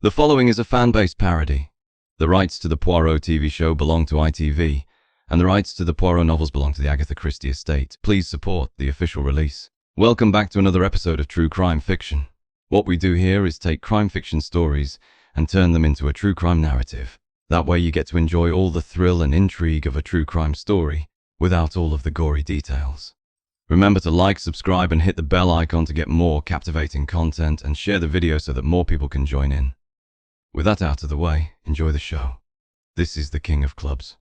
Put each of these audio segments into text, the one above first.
The following is a fan-based parody. The rights to the Poirot TV show belong to ITV, and the rights to the Poirot novels belong to the Agatha Christie estate. Please support the official release. Welcome back to another episode of True Crime Fiction. What we do here is take crime fiction stories and turn them into a true crime narrative. That way you get to enjoy all the thrill and intrigue of a true crime story, without all of the gory details. Remember to like, subscribe, and hit the bell icon to get more captivating content, and share the video so that more people can join in. With that out of the way, enjoy the show. This is the King of Clubs.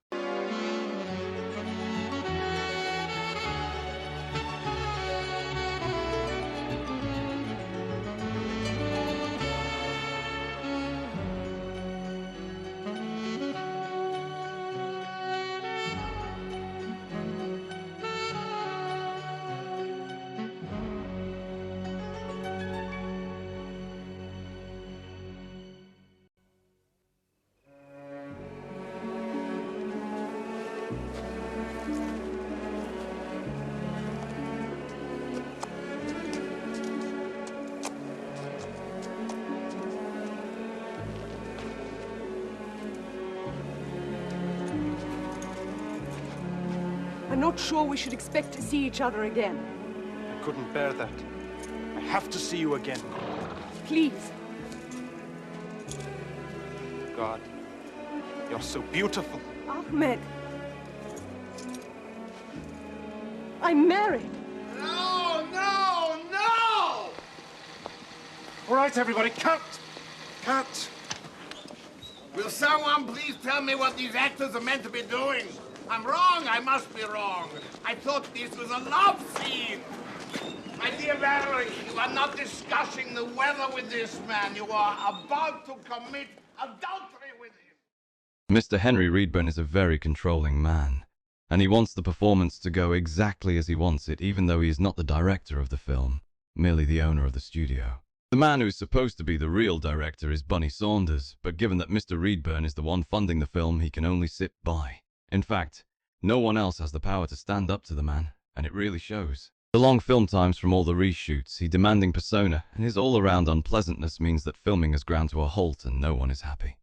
I'm not sure we should expect to see each other again. I couldn't bear that. I have to see you again. Please. God, you're so beautiful. Ahmed. I'm married. No, no, no! All right, everybody, cut! Cut! Will someone please tell me what these actors are meant to be doing? I'm wrong, I must be wrong. I thought this was a love scene. My dear Valerie, you are not discussing the weather with this man. You are about to commit adultery with him. Mr. Henry Reedburn is a very controlling man, and he wants the performance to go exactly as he wants it, even though he is not the director of the film, merely the owner of the studio. The man who is supposed to be the real director is Bunny Saunders, but given that Mr. Reedburn is the one funding the film, he can only sit by. In fact, no one else has the power to stand up to the man, and it really shows. The long film times from all the reshoots, his demanding persona, and his all-around unpleasantness means that filming has ground to a halt and no one is happy.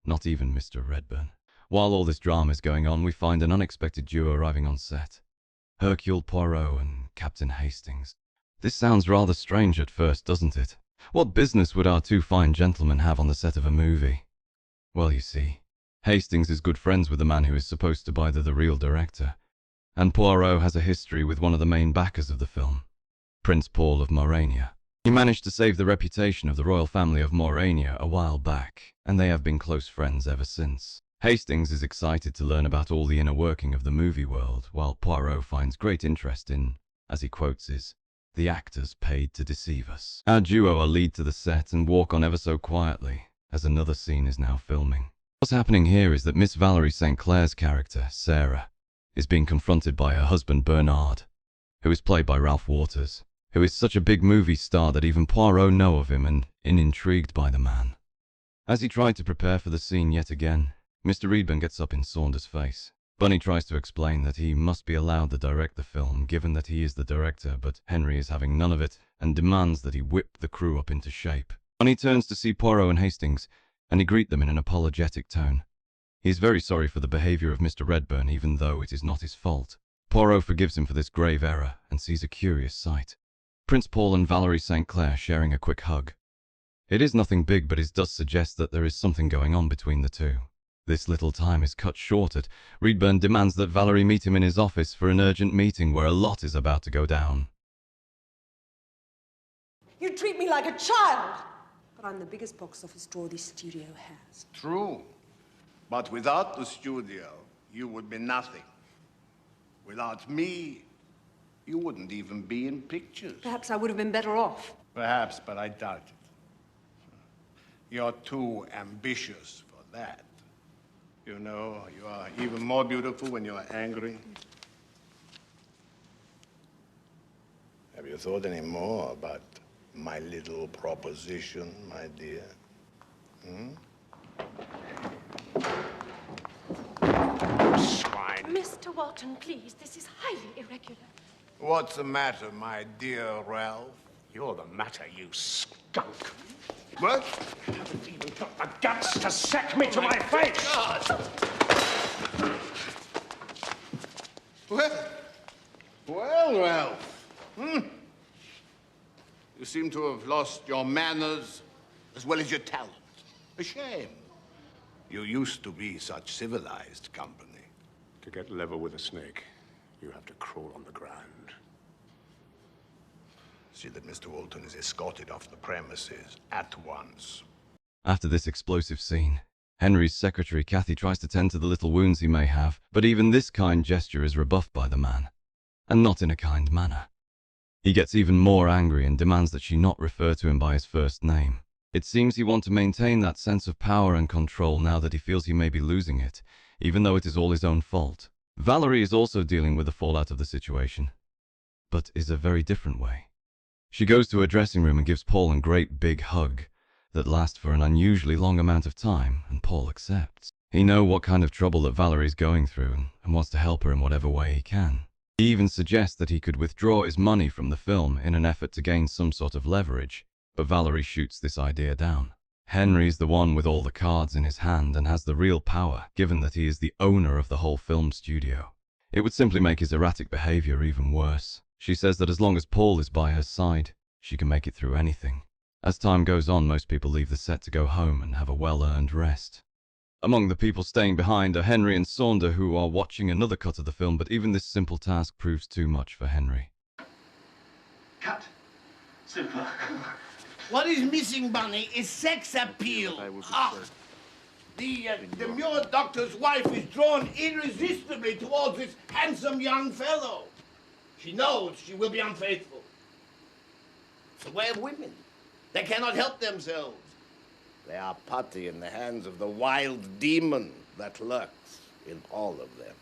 Not even Mr. Redburn. While all this drama is going on, we find an unexpected duo arriving on set. Hercule Poirot and Captain Hastings. This sounds rather strange at first, doesn't it? What business would our two fine gentlemen have on the set of a movie? Well, you see, Hastings is good friends with the man who is supposed to be the real director, and Poirot has a history with one of the main backers of the film, Prince Paul of Morania. He managed to save the reputation of the royal family of Morania a while back, and they have been close friends ever since. Hastings is excited to learn about all the inner working of the movie world, while Poirot finds great interest in, as he quotes is, the actors paid to deceive us. Our duo are lead to the set and walk on ever so quietly, as another scene is now filming. What's happening here is that Miss Valerie St. Clair's character, Sarah, is being confronted by her husband Bernard, who is played by Ralph Waters, who is such a big movie star that even Poirot know of him and is intrigued by the man. As he tried to prepare for the scene yet again, Mr. Reedburn gets up in Saunders' face. Bunny tries to explain that he must be allowed to direct the film, given that he is the director, but Henry is having none of it and demands that he whip the crew up into shape. Bunny turns to see Poirot and Hastings, and he greets them in an apologetic tone. He is very sorry for the behavior of Mr. Redburn, even though it is not his fault. Poirot forgives him for this grave error and sees a curious sight. Prince Paul and Valerie St. Clair sharing a quick hug. It is nothing big, but it does suggest that there is something going on between the two. This little time is cut short at Reedburn demands that Valerie meet him in his office for an urgent meeting where a lot is about to go down. You treat me like a child. But I'm the biggest box office draw this studio has. True. But without the studio, you would be nothing. Without me, you wouldn't even be in pictures. Perhaps I would have been better off. Perhaps, but I doubt it. You're too ambitious for that. You know, you are even more beautiful when you're angry. Have you thought any more about my little proposition, my dear? Swine. Mr. Walton, please, this is highly irregular. What's the matter, my dear Ralph? You're the matter, you skunk. What? I haven't even got the guts to sack me to my face! God. Well, Ralph. You seem to have lost your manners as well as your talent. A shame. You used to be such civilized company. To get level with a snake, you have to crawl on the ground. See that Mr. Walton is escorted off the premises at once. After this explosive scene, Henry's secretary Kathy tries to tend to the little wounds he may have, but even this kind gesture is rebuffed by the man, and not in a kind manner. He gets even more angry and demands that she not refer to him by his first name. It seems he wants to maintain that sense of power and control now that he feels he may be losing it, even though it is all his own fault. Valerie is also dealing with the fallout of the situation, but is a very different way. She goes to her dressing room and gives Paul a great big hug that lasts for an unusually long amount of time, and Paul accepts. He knows what kind of trouble that Valerie is going through and wants to help her in whatever way he can. He even suggests that he could withdraw his money from the film in an effort to gain some sort of leverage, but Valerie shoots this idea down. Henry is the one with all the cards in his hand and has the real power, given that he is the owner of the whole film studio. It would simply make his erratic behavior even worse. She says that as long as Paul is by her side, she can make it through anything. As time goes on, most people leave the set to go home and have a well-earned rest. Among the people staying behind are Henry and Saunders, who are watching another cut of the film, but even this simple task proves too much for Henry. Cut. Super. What is missing, Bunny, is sex appeal. The demure doctor's wife is drawn irresistibly towards this handsome young fellow. She knows she will be unfaithful. It's the way of women. They cannot help themselves. They are putty in the hands of the wild demon that lurks in all of them.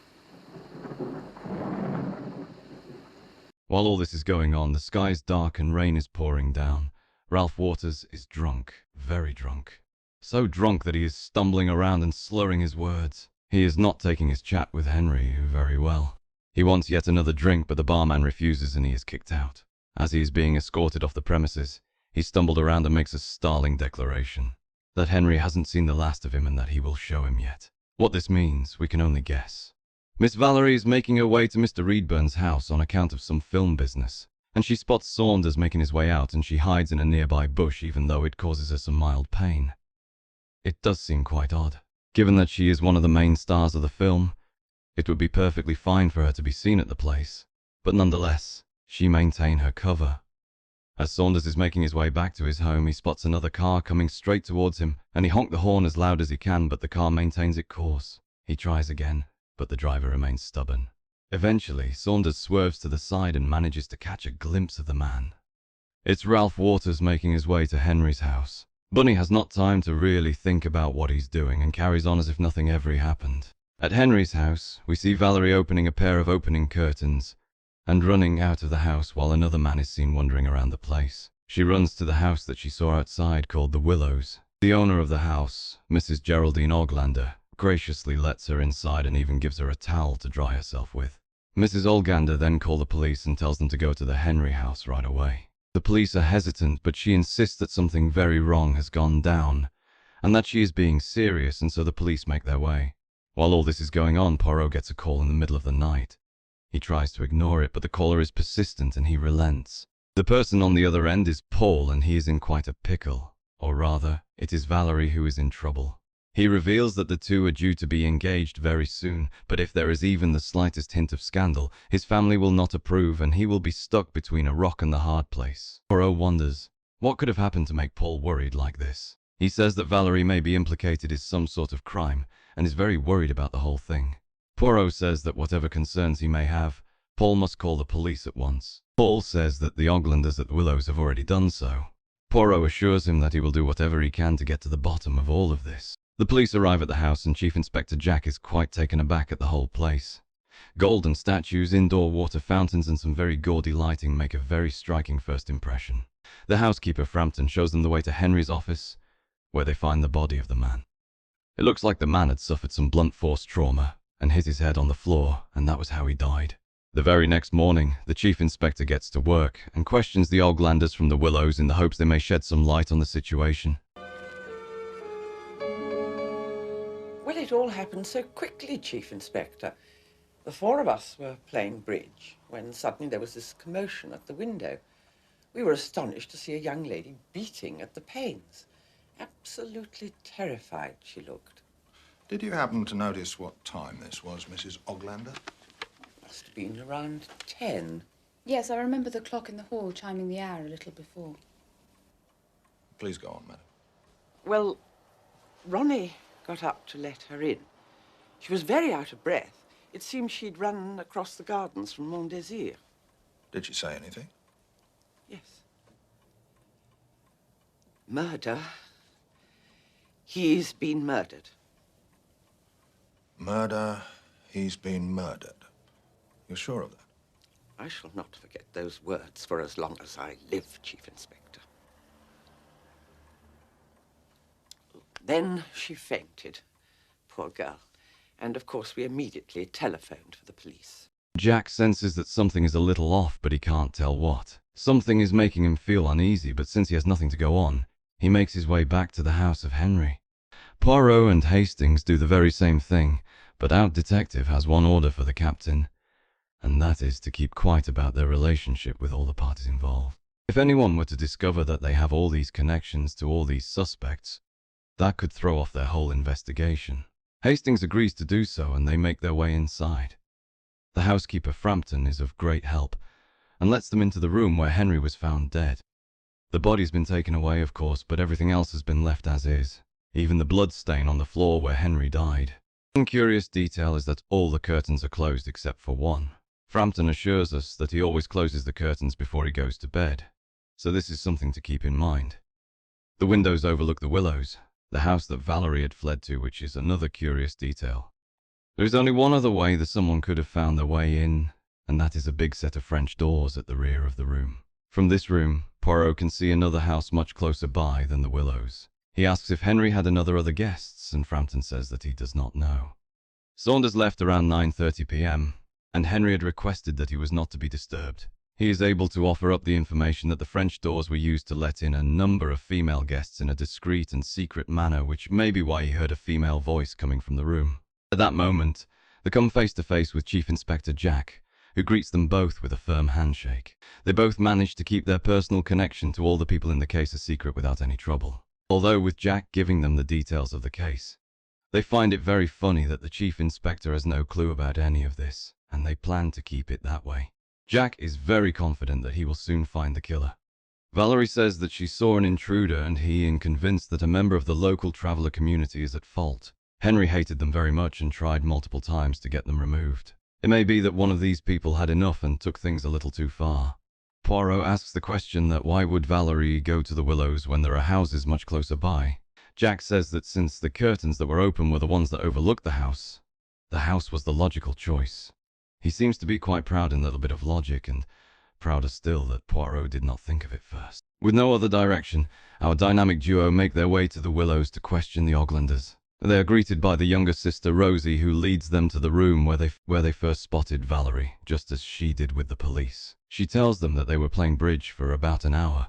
While all this is going on, the sky is dark and rain is pouring down. Ralph Waters is drunk, very drunk. So drunk that he is stumbling around and slurring his words. He is not taking his chat with Henry very well. He wants yet another drink, but the barman refuses and he is kicked out. As he is being escorted off the premises, he stumbled around and makes a startling declaration that Henry hasn't seen the last of him and that he will show him yet. What this means, we can only guess. Miss Valerie is making her way to Mr. Reedburn's house on account of some film business, and she spots Saunders making his way out and she hides in a nearby bush even though it causes her some mild pain. It does seem quite odd. Given that she is one of the main stars of the film, it would be perfectly fine for her to be seen at the place, but nonetheless, she maintains her cover. As Saunders is making his way back to his home, he spots another car coming straight towards him, and he honks the horn as loud as he can, but the car maintains its course. He tries again, but the driver remains stubborn. Eventually, Saunders swerves to the side and manages to catch a glimpse of the man. It's Ralph Waters making his way to Henry's house. Bunny has not time to really think about what he's doing and carries on as if nothing ever happened. At Henry's house, we see Valerie opening a pair of opening curtains and running out of the house while another man is seen wandering around the place. She runs to the house that she saw outside called the Willows. The owner of the house, Mrs. Geraldine Oglander, graciously lets her inside and even gives her a towel to dry herself with. Mrs. Oglander then calls the police and tells them to go to the Henry house right away. The police are hesitant, but she insists that something very wrong has gone down and that she is being serious, and so the police make their way. While all this is going on, Poirot gets a call in the middle of the night. He tries to ignore it, but the caller is persistent and he relents. The person on the other end is Paul, and he is in quite a pickle. Or rather, it is Valerie who is in trouble. He reveals that the two are due to be engaged very soon, but if there is even the slightest hint of scandal, his family will not approve and he will be stuck between a rock and the hard place. Poirot wonders what could have happened to make Paul worried like this. He says that Valerie may be implicated in some sort of crime and is very worried about the whole thing. Poirot says that whatever concerns he may have, Paul must call the police at once. Paul says that the Oglanders at the Willows have already done so. Poirot assures him that he will do whatever he can to get to the bottom of all of this. The police arrive at the house and Chief Inspector Jack is quite taken aback at the whole place. Golden statues, indoor water fountains and some very gaudy lighting make a very striking first impression. The housekeeper Frampton shows them the way to Henry's office, where they find the body of the man. It looks like the man had suffered some blunt force trauma and hit his head on the floor, and that was how he died. The very next morning, the Chief Inspector gets to work and questions the Oglanders from the Willows in the hopes they may shed some light on the situation. it all happened so quickly, Chief Inspector. The four of us were playing bridge when suddenly there was this commotion at the window. We were astonished to see a young lady beating at the panes. Absolutely terrified she looked. Did you happen to notice what time this was, Mrs. Oglander? Must have been around 10. Yes, I remember the clock in the hall chiming the hour a little before. Please go on, madam. Well, Ronnie got up to let her in. She was very out of breath. It seemed she'd run across the gardens from Mont Désir. Did she say anything? Yes. Murder. He's been murdered. Murder. He's been murdered. You're sure of that? I shall not forget those words for as long as I live, Chief Inspector. Then she fainted. Poor girl. And, of course, we immediately telephoned for the police. Jack senses that something is a little off, but he can't tell what. Something is making him feel uneasy, but since he has nothing to go on, he makes his way back to the house of Henry. Poirot and Hastings do the very same thing, but our detective has one order for the captain, and that is to keep quiet about their relationship with all the parties involved. If anyone were to discover that they have all these connections to all these suspects, that could throw off their whole investigation. Hastings agrees to do so, and they make their way inside. The housekeeper, Frampton, is of great help, and lets them into the room where Henry was found dead. The body's been taken away, of course, but everything else has been left as is, even the blood stain on the floor where Henry died. One curious detail is that all the curtains are closed except for one. Frampton assures us that he always closes the curtains before he goes to bed, so this is something to keep in mind. The windows overlook the Willows, the house that Valerie had fled to, which is another curious detail. There is only one other way that someone could have found their way in, and that is a big set of French doors at the rear of the room. From this room, Poirot can see another house much closer by than the Willows. He asks if Henry had other guests, and Frampton says that he does not know. Saunders left around 9:30 p.m., and Henry had requested that he was not to be disturbed. He is able to offer up the information that the French doors were used to let in a number of female guests in a discreet and secret manner, which may be why he heard a female voice coming from the room. At that moment, they come face to face with Chief Inspector Jack, who greets them both with a firm handshake. They both manage to keep their personal connection to all the people in the case a secret without any trouble. Although with Jack giving them the details of the case, they find it very funny that the Chief Inspector has no clue about any of this, and they plan to keep it that way. Jack is very confident that he will soon find the killer. Valerie says that she saw an intruder, and he is convinced that a member of the local traveler community is at fault. Henry hated them very much and tried multiple times to get them removed. It may be that one of these people had enough and took things a little too far. Poirot asks the question that why would Valerie go to the Willows when there are houses much closer by. Jack says that since the curtains that were open were the ones that overlooked the house was the logical choice. He seems to be quite proud in a little bit of logic, and prouder still that Poirot did not think of it first. With no other direction, our dynamic duo make their way to the Willows to question the Oglanders. They are greeted by the younger sister Rosie, who leads them to the room where they first spotted Valerie, just as she did with the police. She tells them that they were playing bridge for about an hour,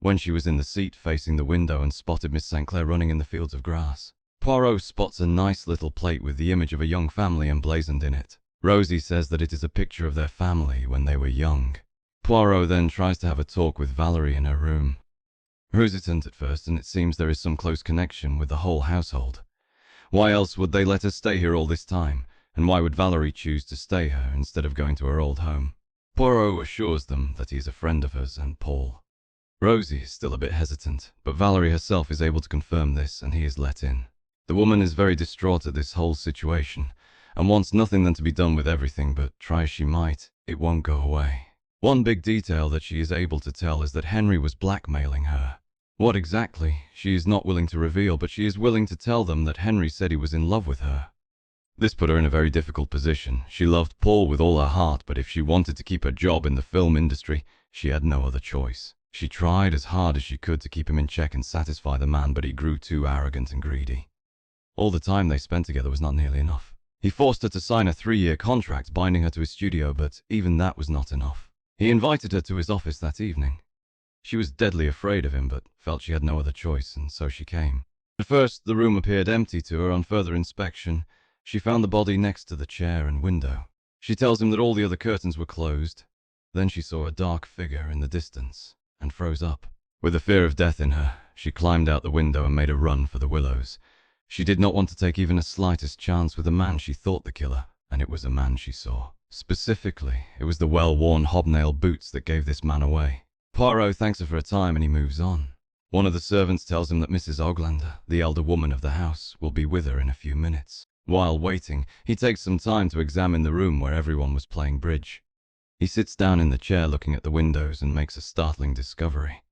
when she was in the seat facing the window and spotted Miss St. Clair running in the fields of grass. Poirot spots a nice little plate with the image of a young family emblazoned in it. Rosie says that it is a picture of their family when they were young. Poirot then tries to have a talk with Valerie in her room. Her hesitant at first, and it seems there is some close connection with the whole household. Why else would they let her stay here all this time, and why would Valerie choose to stay here instead of going to her old home? Poirot assures them that he is a friend of hers and Paul. Rosie is still a bit hesitant, but Valerie herself is able to confirm this, and he is let in. The woman is very distraught at this whole situation, and wants nothing than to be done with everything, but try as she might, it won't go away. One big detail that she is able to tell is that Henry was blackmailing her. What exactly, she is not willing to reveal, but she is willing to tell them that Henry said he was in love with her. This put her in a very difficult position. She loved Paul with all her heart, but if she wanted to keep her job in the film industry, she had no other choice. She tried as hard as she could to keep him in check and satisfy the man, but he grew too arrogant and greedy. All the time they spent together was not nearly enough. He forced her to sign a 3-year contract binding her to his studio, but even that was not enough. He invited her to his office that evening. She was deadly afraid of him, but felt she had no other choice, and so she came. At first, the room appeared empty to her. On further inspection, she found the body next to the chair and window. She tells him that all the other curtains were closed. Then she saw a dark figure in the distance and froze up. With the fear of death in her, she climbed out the window and made a run for the willows. She did not want to take even a slightest chance with the man she thought the killer, and it was a man she saw. Specifically, it was the well-worn hobnail boots that gave this man away. Poirot thanks her for her time and he moves on. One of the servants tells him that Mrs. Oglander, the elder woman of the house, will be with her in a few minutes. While waiting, he takes some time to examine the room where everyone was playing bridge. He sits down in the chair looking at the windows and makes a startling discovery.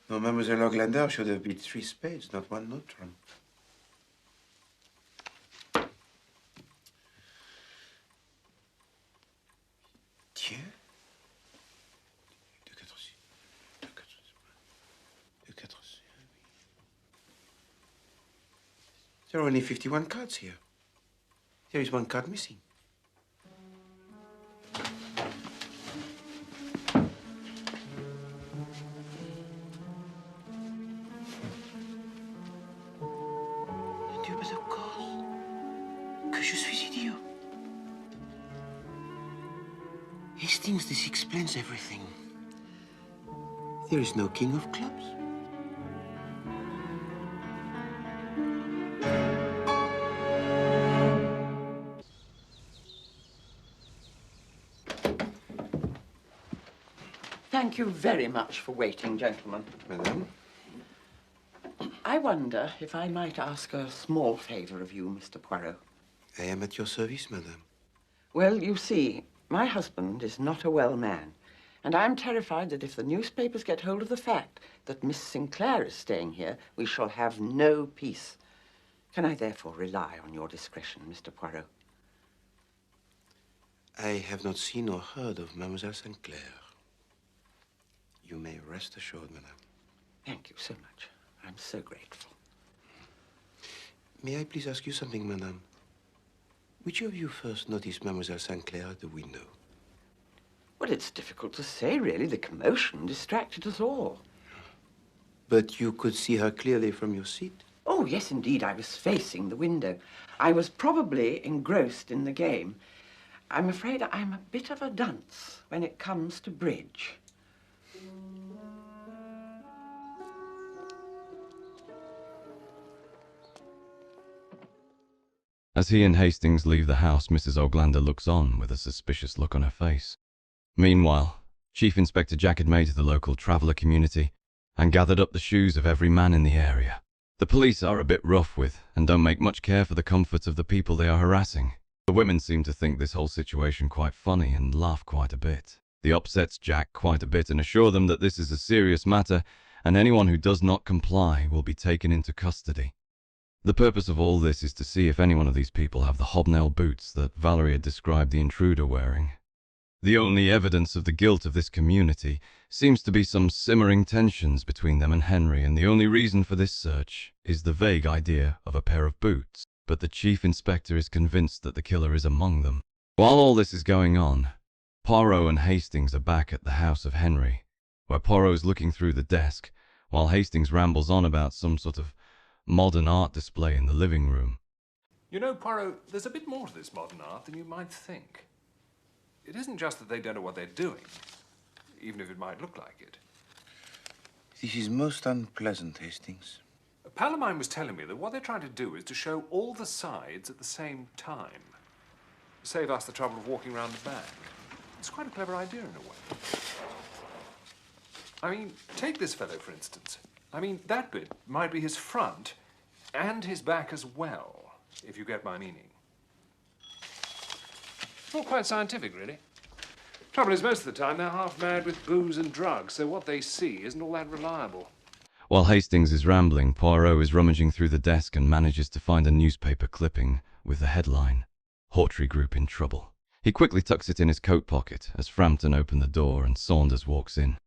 No, Mademoiselle Oglander should have beat 3 spades, not 1 neutron. Tiens. 2, 4, 6. 2, 4, 6. 2, 4, 6. There are only 51 cards here. There is 1 card missing. Dieu, but of course. Que je suis idiot. Hastings, this explains everything. There is no king of clubs. Thank you very much for waiting, gentlemen. Madame? I wonder if I might ask a small favor of you, Mr. Poirot. I am at your service, madame. Well, you see, my husband is not a well man, and I'm terrified that if the newspapers get hold of the fact that Miss Sinclair is staying here, we shall have no peace. Can I therefore rely on your discretion, Mr. Poirot? I have not seen or heard of Mademoiselle Sinclair. You may rest assured, madame. Thank you so much. I'm so grateful. May I please ask you something, madame? Which of you first noticed Mademoiselle Sinclair at the window? Well, it's difficult to say, really. The commotion distracted us all. But you could see her clearly from your seat? Oh, yes, indeed. I was facing the window. I was probably engrossed in the game. I'm afraid I'm a bit of a dunce when it comes to bridge. As he and Hastings leave the house, Mrs. Oglander looks on with a suspicious look on her face. Meanwhile, Chief Inspector Jack had made to the local traveller community and gathered up the shoes of every man in the area. The police are a bit rough with and don't make much care for the comfort of the people they are harassing. The women seem to think this whole situation quite funny and laugh quite a bit. They upsets Jack quite a bit and assure them that this is a serious matter and anyone who does not comply will be taken into custody. The purpose of all this is to see if any one of these people have the hobnail boots that Valerie had described the intruder wearing. The only evidence of the guilt of this community seems to be some simmering tensions between them and Henry, and the only reason for this search is the vague idea of a pair of boots. But the chief inspector is convinced that the killer is among them. While all this is going on, Poirot and Hastings are back at the house of Henry, where Poirot's looking through the desk, while Hastings rambles on about some sort of modern art display in the living room. You know, Poirot, there's a bit more to this modern art than you might think. It isn't just that they don't know what they're doing, even if it might look like it. This is most unpleasant, Hastings. A pal of mine was telling me that what they're trying to do is to show all the sides at the same time. Save us the trouble of walking around the back. It's quite a clever idea in a way. I mean, take this fellow, for instance. I mean, that bit might be his front and his back as well, if you get my meaning. It's all quite scientific, really. Trouble is, most of the time, they're half mad with booze and drugs, so what they see isn't all that reliable. While Hastings is rambling, Poirot is rummaging through the desk and manages to find a newspaper clipping with the headline, "Hawtrey Group in Trouble." He quickly tucks it in his coat pocket as Frampton opened the door and Saunders walks in.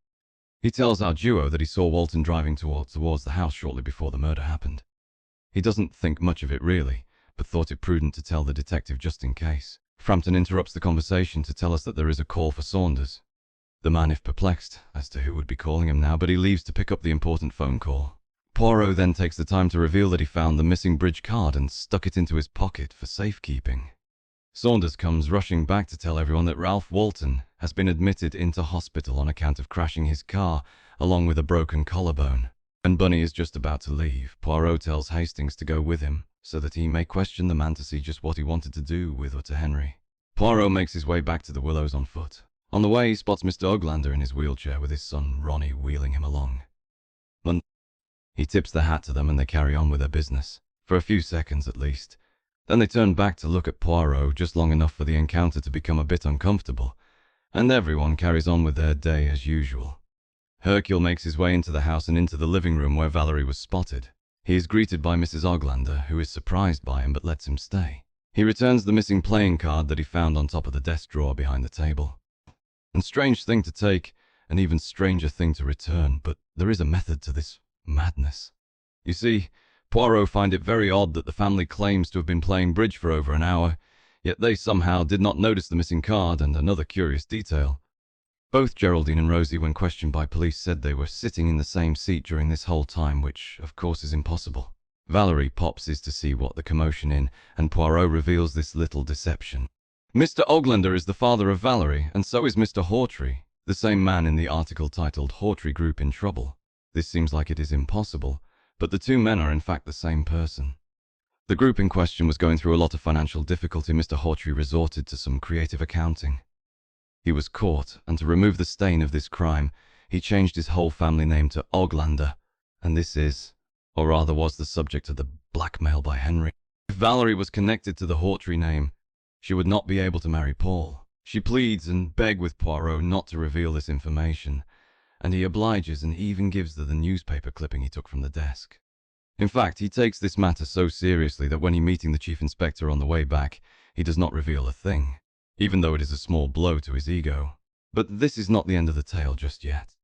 He tells our duo that he saw Walton driving towards the house shortly before the murder happened. He doesn't think much of it really, but thought it prudent to tell the detective just in case. Frampton interrupts the conversation to tell us that there is a call for Saunders. The man is perplexed as to who would be calling him now, but he leaves to pick up the important phone call. Poirot then takes the time to reveal that he found the missing bridge card and stuck it into his pocket for safekeeping. Saunders comes rushing back to tell everyone that Ralph Walton has been admitted into hospital on account of crashing his car, along with a broken collarbone. When Bunny is just about to leave, Poirot tells Hastings to go with him, so that he may question the man to see just what he wanted to do with or to Henry. Poirot makes his way back to the Willows on foot. On the way, he spots Mr. Oglander in his wheelchair with his son Ronnie wheeling him along. He tips the hat to them and they carry on with their business, for a few seconds at least. Then they turn back to look at Poirot just long enough for the encounter to become a bit uncomfortable, and everyone carries on with their day as usual. Hercule makes his way into the house and into the living room where Valerie was spotted. He is greeted by Mrs. Oglander, who is surprised by him but lets him stay. He returns the missing playing card that he found on top of the desk drawer behind the table. And strange thing to take, an even stranger thing to return, but there is a method to this madness. You see, Poirot find it very odd that the family claims to have been playing bridge for over an hour, yet they somehow did not notice the missing card. And another curious detail. Both Geraldine and Rosie, when questioned by police, said they were sitting in the same seat during this whole time, which of course is impossible. Valerie pops is to see what the commotion in, and Poirot reveals this little deception. Mr. Oglander is the father of Valerie, and so is Mr. Hawtrey, the same man in the article titled Hawtrey Group in Trouble. This seems like it is impossible, but the two men are in fact the same person. The group in question was going through a lot of financial difficulty. Mr. Hawtrey resorted to some creative accounting. He was caught, and to remove the stain of this crime, he changed his whole family name to Oglander, and this is, or rather was, the subject of the blackmail by Henry. If Valerie was connected to the Hawtrey name, she would not be able to marry Paul. She pleads and begs with Poirot not to reveal this information, and he obliges and even gives her the newspaper clipping he took from the desk. In fact, he takes this matter so seriously that when he meeting the chief inspector on the way back, he does not reveal a thing, even though it is a small blow to his ego. But this is not the end of the tale just yet.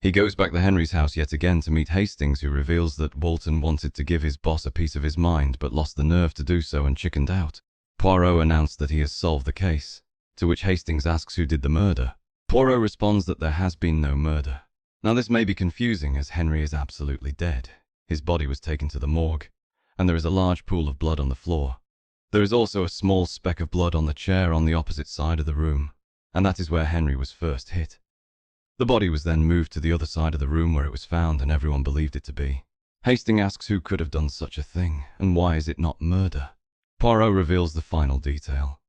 He goes back to Henry's house yet again to meet Hastings, who reveals that Walton wanted to give his boss a piece of his mind but lost the nerve to do so and chickened out. Poirot announced that he has solved the case, to which Hastings asks who did the murder. Poirot responds that there has been no murder. Now this may be confusing as Henry is absolutely dead. His body was taken to the morgue, and there is a large pool of blood on the floor. There is also a small speck of blood on the chair on the opposite side of the room, and that is where Henry was first hit. The body was then moved to the other side of the room where it was found, and everyone believed it to be. Hastings asks who could have done such a thing, and why is it not murder? Poirot reveals the final detail,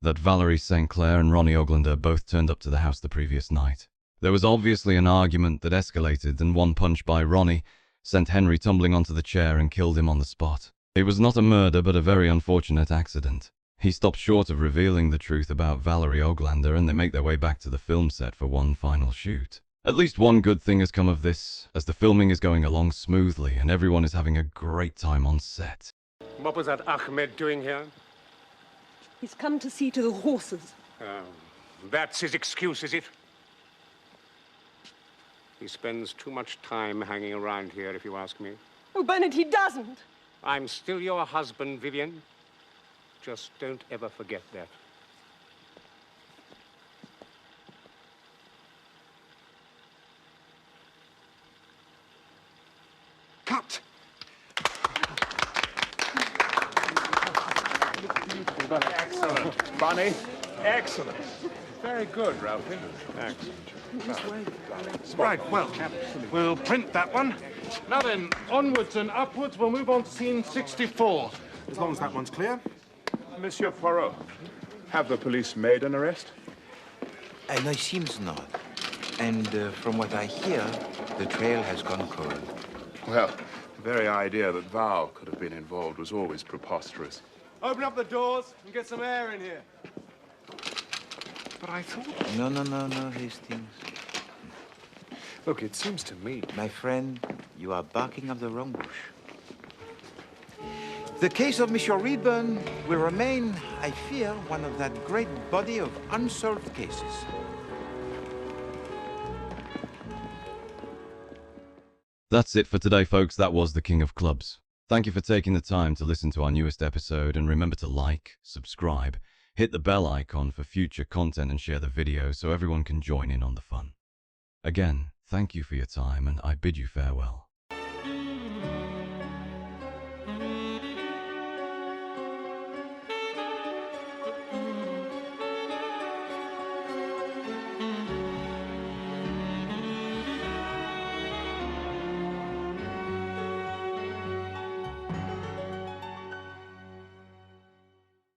that Valerie St. Clair and Ronnie Oglander both turned up to the house the previous night. There was obviously an argument that escalated, and one punch by Ronnie sent Henry tumbling onto the chair and killed him on the spot. It was not a murder, but a very unfortunate accident. He stops short of revealing the truth about Valerie Oglander, and they make their way back to the film set for one final shoot. At least one good thing has come of this, as the filming is going along smoothly and everyone is having a great time on set. What was that Ahmed doing here? He's come to see to the horses. That's his excuse, is it? He spends too much time hanging around here, if you ask me. Oh, Bernard, he doesn't. I'm still your husband, Vivian. Just don't ever forget that. Cut! Excellent. Bonnie, excellent. Very good, Ralphie. Excellent. Right, well, we'll print that one. Now then, onwards and upwards, we'll move on to scene 64. As long as that one's clear. Monsieur Poirot, have the police made an arrest? No, it seems not. And from what I hear, the trail has gone cold. Well, the very idea that Val could have been involved was always preposterous. Open up the doors and get some air in here. But I thought... No, Hastings. Look, it seems to me... My friend, you are barking up the wrong bush. The case of Monsieur Redburn will remain, I fear, one of that great body of unsolved cases. That's it for today, folks. That was The King of Clubs. Thank you for taking the time to listen to our newest episode, and remember to like, subscribe, Hit the bell icon for future content and share the video so everyone can join in on the fun. Again, thank you for your time and I bid you farewell.